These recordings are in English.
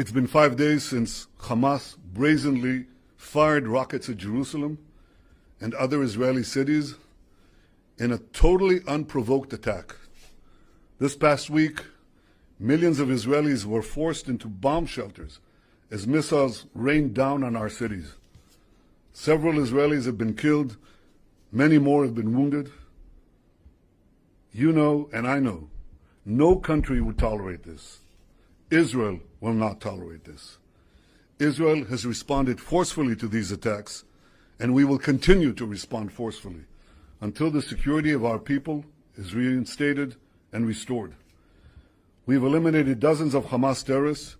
It's been 5 days since Hamas brazenly fired rockets at Jerusalem and other Israeli cities in a totally unprovoked attack. This past week, millions of Israelis were forced into bomb shelters as missiles rained down on our cities. Several Israelis have been killed, many more have been wounded. You know, and I know, no country would tolerate this. Israel will not tolerate this. Israel has responded forcefully to these attacks, and we will continue to respond forcefully until the security of our people is reinstated and restored. We've eliminated dozens of Hamas terrorists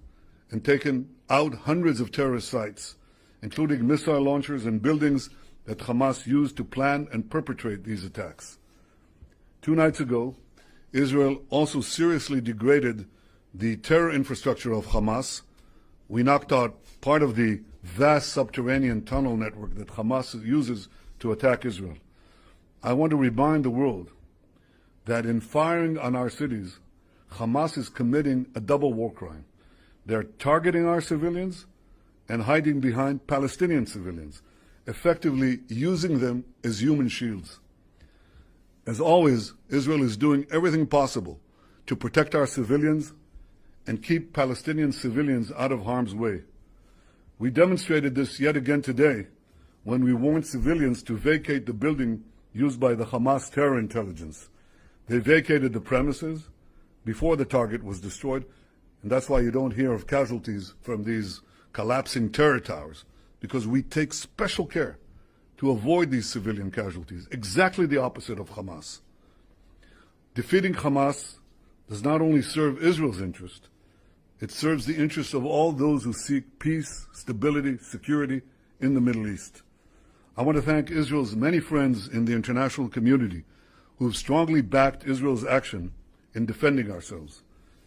and taken out hundreds of terrorist sites, including missile launchers and buildings that Hamas used to plan and perpetrate these attacks. 2 nights ago, Israel also seriously degraded the terror infrastructure of Hamas. We knocked out part of the vast subterranean tunnel network that Hamas uses to attack Israel. I want to remind the world that in firing on our cities, Hamas is committing a double war crime. They're targeting our civilians and hiding behind Palestinian civilians, effectively using them as human shields. As always, Israel is doing everything possible to protect our civilians and keep Palestinian civilians out of harm's way. We demonstrated this yet again today when we warned civilians to vacate the building used by the Hamas terror intelligence. They vacated the premises before the target was destroyed, and that's why you don't hear of casualties from these collapsing terror towers, because we take special care to avoid these civilian casualties, exactly the opposite of Hamas. Defeating Hamas does not only serve Israel's interest, it serves the interests of all those who seek peace, stability, security in the Middle East. I want to thank Israel's many friends in the international community who have strongly backed Israel's action in defending ourselves.